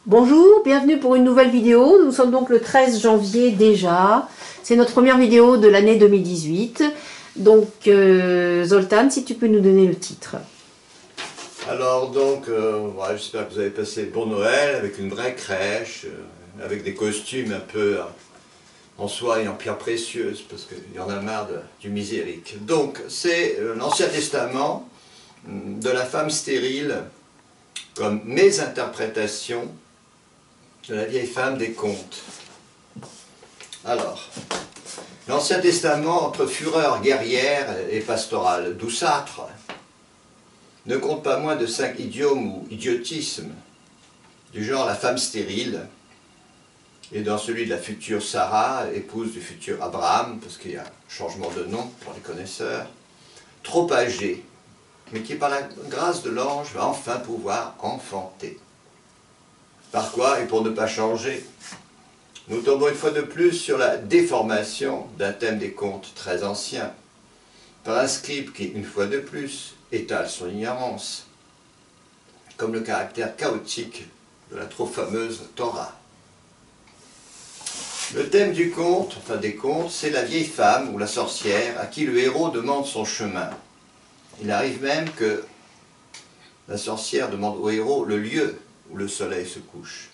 Bonjour, bienvenue pour une nouvelle vidéo. Nous sommes donc le 13 janvier déjà. C'est notre première vidéo de l'année 2018. Donc, Zoltan, si tu peux nous donner le titre. Alors donc, voilà, j'espère que vous avez passé bon Noël avec une vraie crèche, avec des costumes un peu en soie et en pierre précieuse, parce qu'il y en a marre du misérique. Donc, c'est l'Ancien Testament de la femme stérile, comme mes interprétations de la vieille femme des contes. Alors, l'Ancien Testament, entre fureur guerrière et pastorale, douceâtre, ne compte pas moins de 5 idiomes ou idiotismes, du genre la femme stérile, et dans celui de la future Sarah, épouse du futur Abraham, parce qu'il y a un changement de nom pour les connaisseurs, trop âgée, mais qui par la grâce de l'ange va enfin pouvoir enfanter. Par quoi, et pour ne pas changer, nous tombons une fois de plus sur la déformation d'un thème des contes très ancien, par un scribe qui, une fois de plus, étale son ignorance, comme le caractère chaotique de la trop fameuse Torah. Le thème du conte, enfin des contes, c'est la vieille femme ou la sorcière à qui le héros demande son chemin. Il arrive même que la sorcière demande au héros le lieu où le soleil se couche.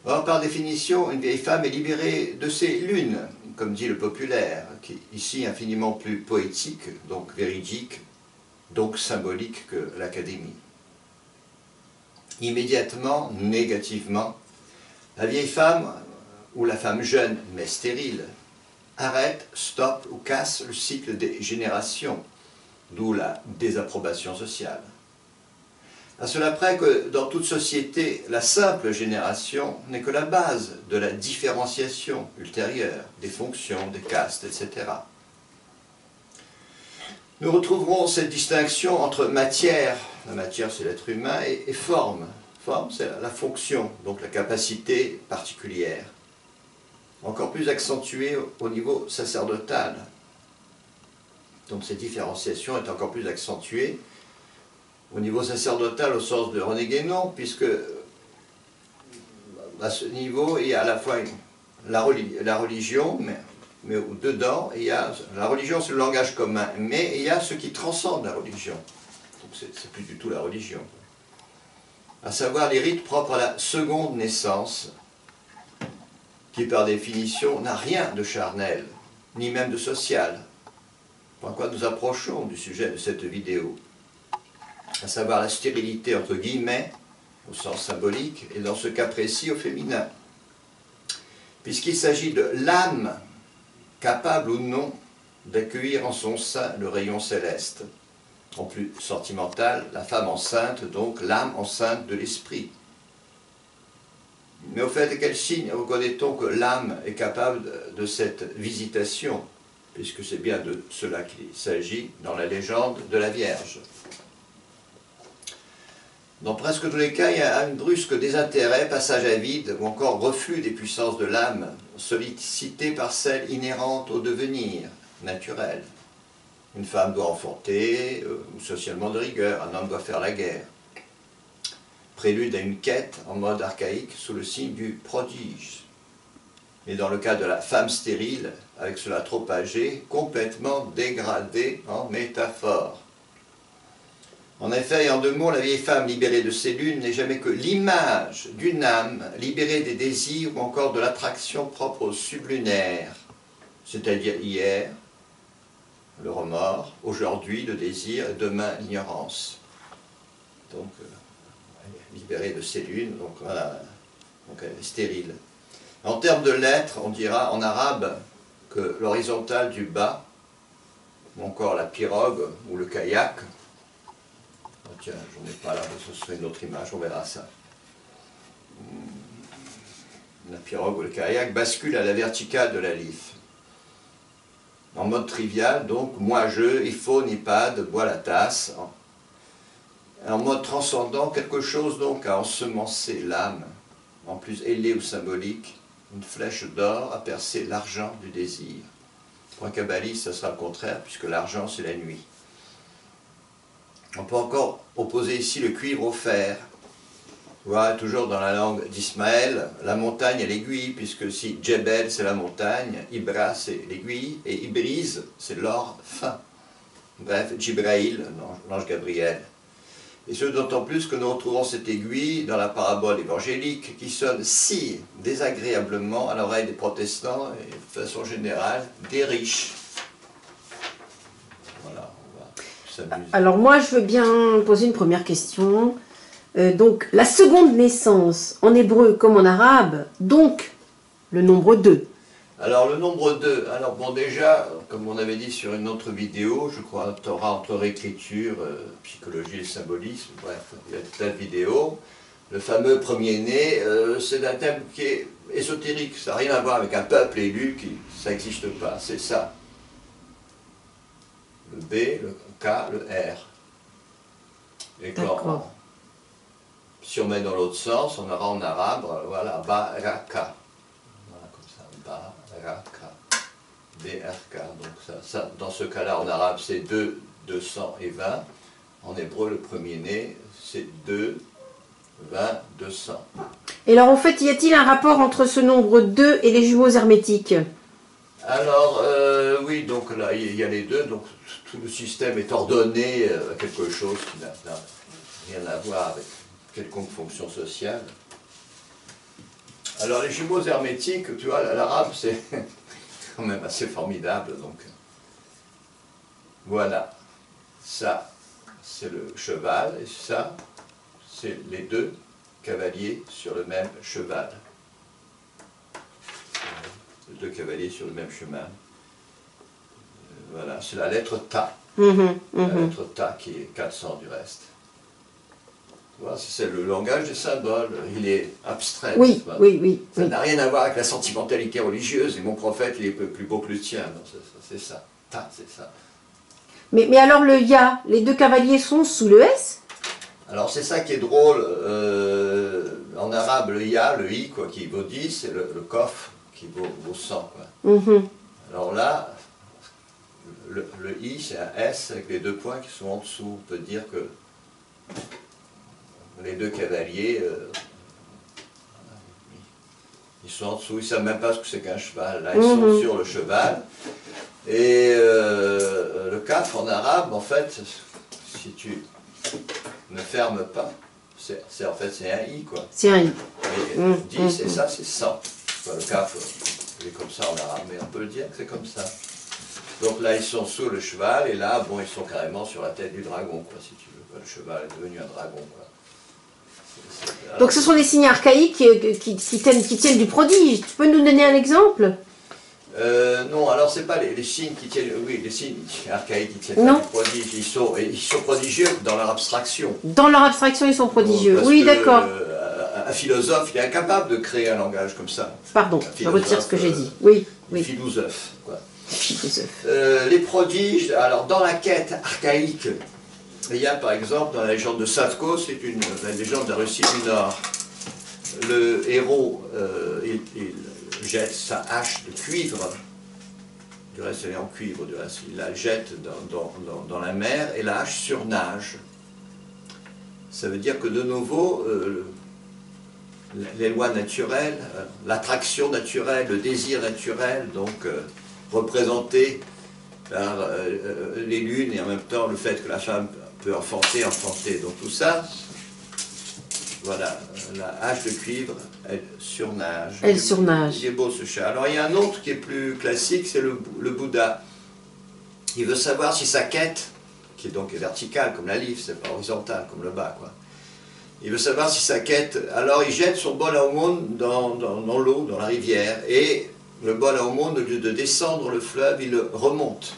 Or, par définition, une vieille femme est libérée de ses lunes, comme dit le populaire, qui est ici infiniment plus poétique, donc véridique, donc symbolique que l'Académie. Immédiatement, négativement, la vieille femme, ou la femme jeune mais stérile, arrête, stoppe ou casse le cycle des générations, d'où la désapprobation sociale. À cela près que dans toute société, la simple génération n'est que la base de la différenciation ultérieure des fonctions, des castes, etc. Nous retrouverons cette distinction entre matière, la matière c'est l'être humain, et forme. Forme c'est la fonction, donc la capacité particulière, encore plus accentuée au niveau sacerdotal. Donc cette différenciation est encore plus accentuée au niveau sacerdotal au sens de René Guénon, puisque à ce niveau, il y a à la fois la religion, mais dedans, il y a, la religion c'est le langage commun, mais il y a ce qui transcende la religion. Donc c'est plus du tout la religion. À savoir les rites propres à la seconde naissance, qui par définition n'a rien de charnel, ni même de social. Par quoi nous approchons du sujet de cette vidéo, à savoir la stérilité entre guillemets, au sens symbolique, et dans ce cas précis au féminin, puisqu'il s'agit de l'âme capable ou non d'accueillir en son sein le rayon céleste. En plus sentimental, la femme enceinte, donc l'âme enceinte de l'esprit. Mais au fait de quel signe reconnaît-on que l'âme est capable de cette visitation, puisque c'est bien de cela qu'il s'agit dans la légende de la Vierge. Dans presque tous les cas, il y a un brusque désintérêt, passage à vide, ou encore reflux des puissances de l'âme, sollicitées par celles inhérentes au devenir naturel. Une femme doit enfanter, socialement de rigueur, un homme doit faire la guerre. Prélude à une quête en mode archaïque sous le signe du prodige. Et dans le cas de la femme stérile, avec cela trop âgée, complètement dégradée en métaphore. En effet, et en 2 mots, la vieille femme libérée de ses lunes n'est jamais que l'image d'une âme libérée des désirs ou encore de l'attraction propre au sublunaire, c'est-à-dire hier, le remords, aujourd'hui le désir et demain l'ignorance. Donc, libérée de ses lunes, donc voilà, donc elle est stérile. En termes de lettres, on dira en arabe que l'horizontale du bas, ou encore la pirogue ou le kayak, oh tiens, j'en ai pas là, ce serait une autre image, on verra ça. La pirogue ou le kayak bascule à la verticale de la lif. En mode trivial, donc, moi je, il faut, nipad, bois la tasse. En mode transcendant, quelque chose donc à ensemencer l'âme, en plus ailée ou symbolique, une flèche d'or a percé l'argent du désir. Pour un kabbaliste, ça sera le contraire, puisque l'argent c'est la nuit. On peut encore opposer ici le cuivre au fer, Voilà, toujours dans la langue d'Ismaël, la montagne et l'aiguille, puisque si Djebel c'est la montagne, Ibra c'est l'aiguille, et Ibriz c'est l'or fin. Bref, Djibraïl, l'ange Gabriel. Et ce d'autant plus que nous retrouvons cette aiguille dans la parabole évangélique qui sonne si désagréablement à l'oreille des protestants et de façon générale des riches. Voilà, on va s'amuser. Alors moi je veux bien poser une première question. Donc la seconde naissance en hébreu comme en arabe, donc le nombre 2. Alors le nombre 2, alors bon déjà, comme on avait dit sur une autre vidéo, je crois, tu auras entre réécriture, psychologie et symbolisme, bref, il y a plein de vidéos. Le fameux premier-né, c'est un thème qui est ésotérique, ça n'a rien à voir avec un peuple élu, ça n'existe pas, c'est ça. Le B, le K, le R. Et quand, si on met dans l'autre sens, on aura en arabe, voilà, Baraka. Voilà, comme ça, Baraka. BRK. Donc ça, dans ce cas-là, en arabe, c'est 2, 220. En hébreu, le premier-né, c'est 2, 20, 200. Et alors, en fait, y a-t-il un rapport entre ce nombre 2 et les jumeaux hermétiques? Alors, oui, donc là, il y a les deux. Donc, tout le système est ordonné à quelque chose qui n'a rien à voir avec quelconque fonction sociale. Alors, les jumeaux hermétiques, tu vois, l'arabe, c'est quand même assez formidable. Donc, voilà. Ça, c'est le cheval, et ça, c'est les deux cavaliers sur le même cheval. Les deux cavaliers sur le même chemin. Voilà, c'est la lettre Ta. La lettre Ta qui est 400 du reste. Voilà, c'est le langage des symboles, il est abstrait. Oui, oui. Ça n'a rien à voir avec la sentimentalité religieuse, et mon prophète, il est plus beau que le tien. C'est ça. Ta, c'est ça. Mais alors le Ya, les deux cavaliers sont sous le S? Alors c'est ça qui est drôle, en arabe le Ya, le I, quoi, qui vaut 10, c'est le Kof qui vaut 100. Quoi. Alors là, le I c'est un S avec les deux points qui sont en dessous. On peut dire que les deux cavaliers, ils sont en dessous, ils ne savent même pas ce que c'est qu'un cheval. Là, ils sont sur le cheval. Et le kaf en arabe, en fait, si tu ne fermes pas, en fait c'est un i, quoi. C'est un i. Et 10 et ça c'est 100. Enfin, le kaf, il est comme ça en arabe, mais on peut le dire que c'est comme ça. Donc là ils sont sous le cheval, et là, bon, ils sont carrément sur la tête du dragon, quoi, si tu veux. Le cheval est devenu un dragon, quoi. Alors, donc ce sont des signes archaïques qui tiennent du prodige. Tu peux nous donner un exemple? Non, alors c'est pas les signes qui tiennent, oui, les signes archaïques qui tiennent du prodige, ils sont prodigieux dans leur abstraction. Dans leur abstraction, ils sont prodigieux, Parce oui, que, d'accord. Un philosophe, il est incapable de créer un langage comme ça. Pardon, je retire ce que j'ai dit, oui. Philosophe, quoi. Philosophe. Les prodiges, alors dans la quête archaïque, il y a par exemple dans la légende de Savko, c'est la légende de la Russie du Nord. Le héros, il jette sa hache de cuivre, du reste elle est en cuivre, du reste il la jette dans la mer et la hache surnage. Ça veut dire que de nouveau, les lois naturelles, l'attraction naturelle, le désir naturel, donc représenté par les lunes et en même temps le fait que la femme peut enfanter. Donc tout ça, voilà, la hache de cuivre, elle surnage. Elle surnage. Il est beau ce chat. Alors il y a un autre qui est plus classique, c'est le Bouddha. Il veut savoir si sa quête, qui est donc verticale comme la livre, c'est pas horizontal comme le bas, quoi. Il veut savoir si sa quête, alors il jette son bol à aumône dans l'eau, dans la rivière, et le bol à aumône, au lieu de descendre le fleuve, il le remonte.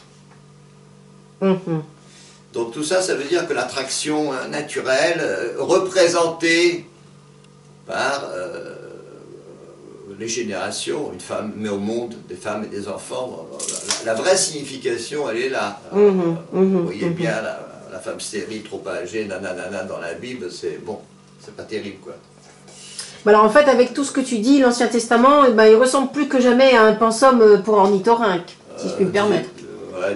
Donc tout ça, ça veut dire que l'attraction naturelle, représentée par les générations, une femme met au monde des femmes et des enfants, la vraie signification, elle est là. Vous voyez bien la femme stérile, trop âgée, nanana, dans la Bible, c'est bon, c'est pas terrible, quoi. Alors en fait, avec tout ce que tu dis, l'Ancien Testament, il ressemble plus que jamais à un pensum pour ornithorynque, si je puis me permettre.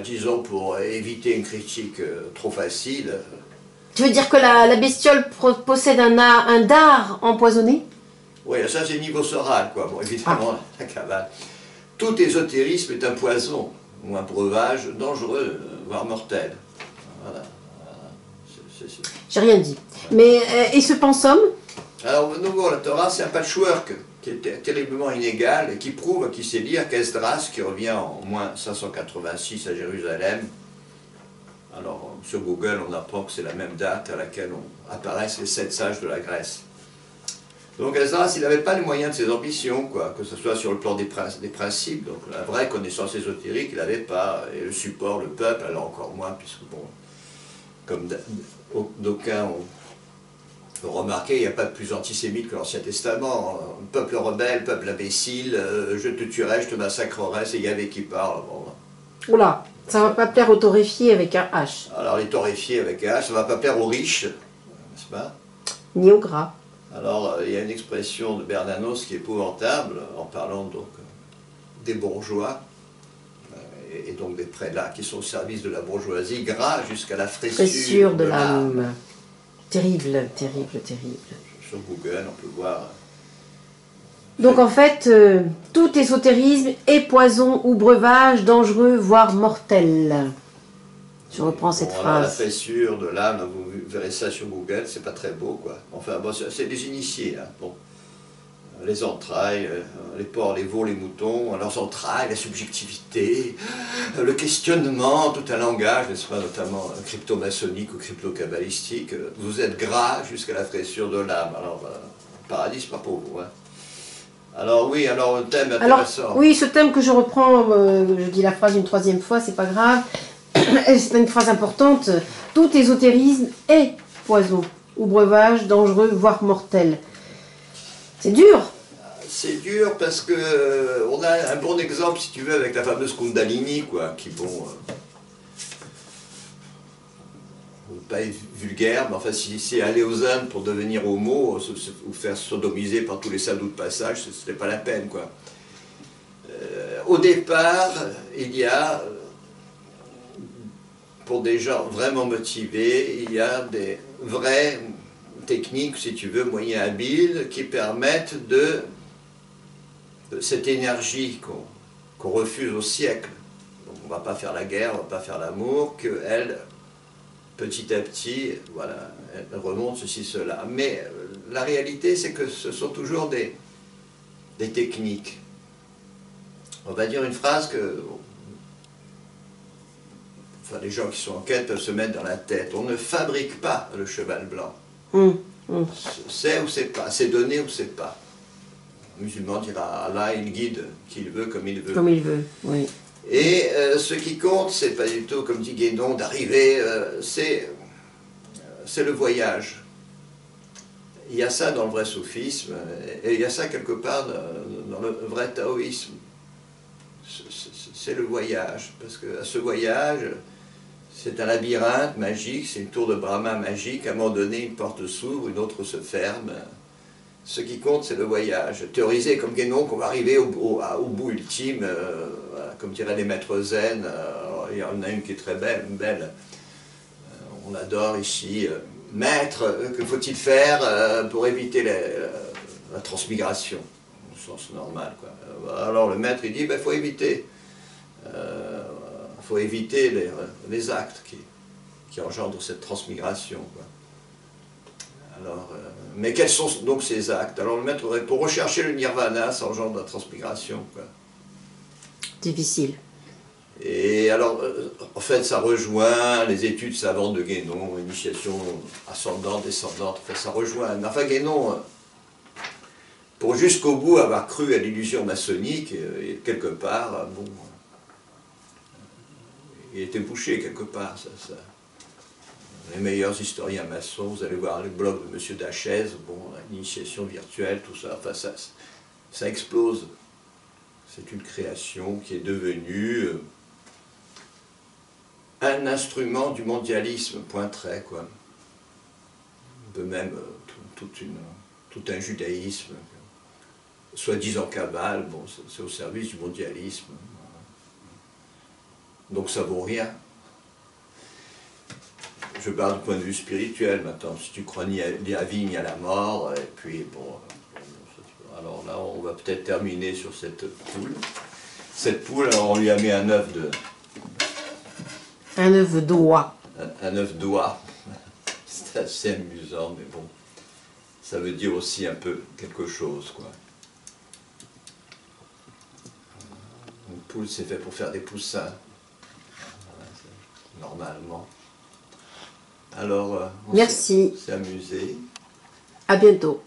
Disons, pour éviter une critique trop facile, Tu veux dire que la bestiole possède un dard empoisonné? Oui, ça c'est niveau soral, quoi. Bon, évidemment, la cabale. Tout ésotérisme est un poison, ou un breuvage dangereux, voire mortel. Voilà. J'ai rien dit. Mais, et ce pensum? Alors, de nouveau, la Torah, c'est un patchwork qui est terriblement inégal et qui prouve à qui sait lire qu'Esdras, qui revient en moins 586 à Jérusalem, alors sur Google, on apprend que c'est la même date à laquelle apparaissent les 7 sages de la Grèce. Donc Esdras, il n'avait pas les moyens de ses ambitions, quoi, que ce soit sur le plan des principes, donc la vraie connaissance ésotérique, il n'avait pas, et le support, le peuple, alors encore moins, puisque bon, comme d'aucuns ont remarqué, il n'y a pas de plus antisémite que l'Ancien Testament. Peuple rebelle, peuple imbécile, je te tuerai, je te massacrerai, c'est Yahvé qui parle. Bon. Oula, ça va pas plaire aux torréfiés avec un H. Alors les torréfiés avec un H, ça va pas plaire aux riches, n'est-ce pas? Ni au gras. Alors il y a une expression de Bernanos qui est épouvantable, en parlant donc des bourgeois, et donc des prélats qui sont au service de la bourgeoisie, gras jusqu'à la fressure de l'âme. Terrible, terrible, terrible. Sur Google, on peut voir. Donc en fait, tout ésotérisme est poison ou breuvage dangereux, voire mortel. Je reprends cette phrase. La fressure de l'âme, vous verrez ça sur Google, c'est pas très beau, quoi. Enfin, bon, c'est des initiés, hein. Bon. Les entrailles, les porcs, les veaux, les moutons, leurs entrailles, la subjectivité, le questionnement, tout un langage, n'est-ce pas, notamment crypto-maçonnique ou crypto-kabbalistique. Vous êtes gras jusqu'à la fressure de l'âme. Alors, le paradis, c'est pas pour vous, hein. Alors oui, alors le thème intéressant. Alors, oui, ce thème que je reprends, je dis la phrase une troisième fois, c'est pas grave. C'est une phrase importante. Tout ésotérisme est poison ou breuvage dangereux, voire mortel. C'est dur. C'est dur parce que on a un bon exemple, si tu veux, avec la fameuse Kundalini, quoi, qui, bon, pas être vulgaire, mais enfin, si c'est aller aux Indes pour devenir homo, ou faire sodomiser par tous les sadhus de passage, ce serait pas la peine, quoi. Au départ, il y a, pour des gens vraiment motivés, il y a des vraies techniques, si tu veux, moyens habiles, qui permettent de cette énergie qu'on refuse au siècle. Donc on ne va pas faire la guerre, on ne va pas faire l'amour, qu'elle, petit à petit, voilà, elle remonte ceci, cela. Mais la réalité, c'est que ce sont toujours des techniques. On va dire une phrase que enfin, les gens qui sont en quête peuvent se mettre dans la tête. On ne fabrique pas le cheval blanc. C'est ou c'est pas, c'est donné ou c'est pas. Le musulman dira Allah, il guide qui il veut comme il veut. Comme il veut, oui. Et ce qui compte, c'est pas du tout, comme dit Guénon, d'arriver, c'est le voyage. Il y a ça dans le vrai soufisme, et il y a ça quelque part dans le vrai taoïsme. C'est le voyage, parce que à ce voyage, c'est un labyrinthe magique, c'est une tour de Brahma magique, à un moment donné, une porte s'ouvre, une autre se ferme. Ce qui compte, c'est le voyage. Théoriser comme Guénon qu'on va arriver au bout ultime, voilà, comme diraient les maîtres zen. Il y en a une qui est très belle, on adore ici. Maître, que faut-il faire pour éviter la transmigration, au sens normal, quoi. Alors le maître, il dit, il faut éviter. Faut éviter les actes qui engendrent cette transmigration, quoi. Alors, mais quels sont donc ces actes? Alors le maître répond, pour rechercher le nirvana, ça engendre la transmigration, quoi. Difficile. Et alors, en fait, ça rejoint les études savantes de Guénon, initiation ascendante, descendante, enfin, ça rejoint. Mais enfin, Guénon, pour jusqu'au bout avoir cru à l'illusion maçonnique, et quelque part, bon, il était bouché quelque part, ça. Les meilleurs historiens maçons, vous allez voir les blogs de M. Dachez, bon, l'initiation virtuelle, tout ça, enfin ça explose. C'est une création qui est devenue un instrument du mondialisme, point trait, quoi. De même tout un judaïsme, soi-disant cabale, bon, c'est au service du mondialisme. Donc ça vaut rien. je parle du point de vue spirituel maintenant. Si tu crois ni à la vie ni à la mort, et puis bon. Alors là, on va peut-être terminer sur cette poule. Cette poule, alors on lui a mis un œuf de. Un œuf d'oie. Un œuf d'oie. C'est assez amusant, mais bon. Ça veut dire aussi un peu quelque chose, quoi. Une poule, c'est fait pour faire des poussins. Normalement. Alors, Merci. On s'est amusé. À bientôt.